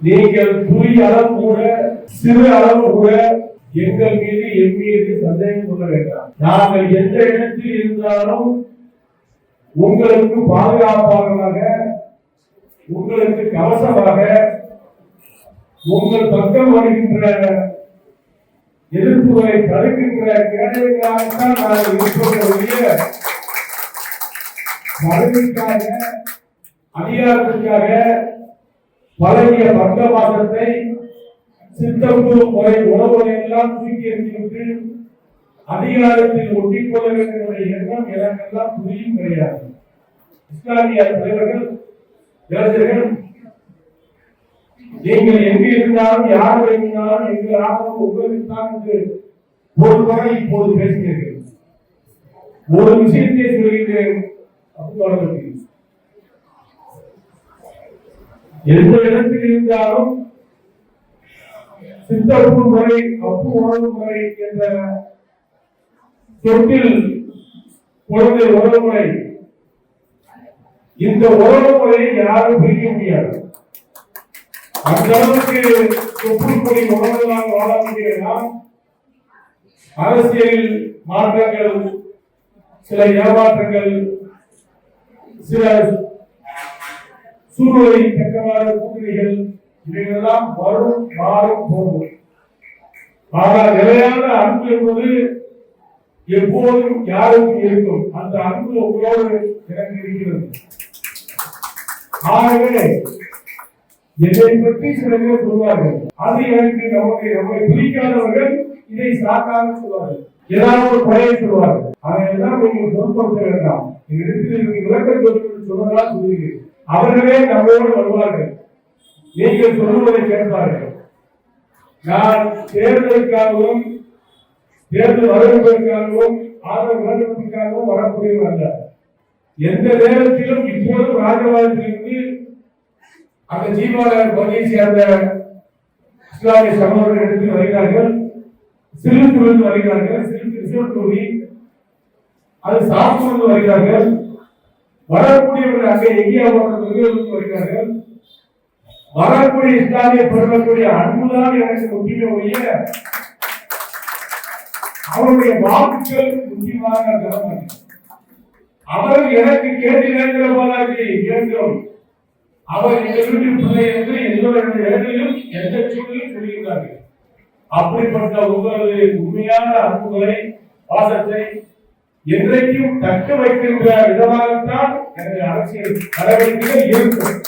நீங்கள் துளி அளவு கூட சிறு அளவு கூட எங்கள் மீது என் மீது சந்தேகம் கொள்ள வேண்டாம். நாங்கள் எந்த இடத்தில் இருந்தாலும் உங்களுக்கு பாதுகாப்பாக, உங்களுக்கு கவசமாக, உங்கள் பக்கம் வருகின்ற எதிர்ப்புகளை தடுக்கின்ற கேடயங்களாகத்தான் நாங்கள் இருப்பதற்குரிய பதவிக்காக, அதிகாரத்திற்காக பழகிய பக்கவாதத்தை சித்தப்பு முறை உணவுகளை எல்லாம் தூக்கி எறிந்துவிட்டு அதிகாரத்தில் ஒட்டிக்கொள்ள வேண்டும் என்ற எண்ணம் எனக்கெல்லாம் புரியும் கிடையாது. இஸ்லாமிய தலைவர்கள், இளைஞர்கள், நீங்கள் எங்கு இருந்தாலும் யார் இருந்தாலும் எங்கள் ஆதரவு உங்களுக்கு தான் என்று ஒரு முறை இப்போது பேசுகிறீர்கள். ஒரு விஷயத்தை சொல்கிறேன், எந்த இடத்தில் இருந்தாலும் சித்தப்பு முறை, அப்பு உணவு முறை என்ற சொற்கில் குழந்தை உறவு முறை, இந்த உறவு முறையை யாரும் பிரிக்க முடியாது. அந்த அளவுக்கு ஒப்புக்கொடி உணர்வுகளாக வாழக்கூடிய நாம் அரசியல் மாற்றங்கள், சில ஏமாற்றங்கள், சில சூழ்நிலை தக்கவாறு கூட்டணிகள் இவைகளெல்லாம் வரும், மாறும், போகும். ஆனால் நிலையான அன்பு என்பது எப்போதும் யாருக்கும் இருக்கும். அந்த அன்பு உங்களோடு எனக்கு இருக்கிறது. ஆகவே என்னை பற்றி சில பேர் சொல்வார்கள், அது எனக்கு நம்மை பிடிக்காதவர்கள் இதை சாக்காக சொல்வார்கள், ஏதாவது ஒரு குறையை சொல்வார்கள். அதையெல்லாம் நீங்கள் பொருட்படுத்த வேண்டாம். இடத்தில் விளக்கம் சொன்னதால் சொல்லுகிறேன். அவர்களே நம்மோடு வருவார்கள், நீங்கள் சொல்லுவதை கேட்பார்கள். நான் தேர்தலுக்காகவும் தேர்தல் வரவேற்பதற்காகவும் ஆதரவு வரவேற்பதற்காகவும் வரக்கூடியவர் அல்ல. எந்த நேரத்திலும் இப்போதும் ராஜபாளையத்திலிருந்து அந்த ஜீவாளர் பகுதியை சேர்ந்த இஸ்லாமிய சகோதரர்கள் இடத்தில் வருகிறார்கள், சிறுத்திலிருந்து வருகிறார்கள், சிறுத்தூரி அது சாப்பிட்டு வருகிறார்கள், வரக்கூடியவர்கள் அங்கே எங்கேயா வருகிறார்கள். வரக்கூடிய இஸ்லாமிய பெருமக்களுடைய அன்புதான் எனக்கு முக்கியமே ஒழிய அவருடைய வாக்குகள் முக்கியமாக கவனம். அவர்கள் எனக்கு கேட்டு நேர்கிற போதாச்சு கேட்கிறோம். அவர் எங்கள் வீட்டில் பிள்ளை என்று எல்லோருடைய இடங்களிலும் எந்த சூழலிலும் சொல்கிறார்கள். அப்படிப்பட்ட உங்களது உண்மையான அன்புகளை, பாசத்தை என்றைக்கும் தக்க வைக்கின்ற விதமாகத்தான் எனது அரசியல் நடவடிக்கைகள் இருக்கும்.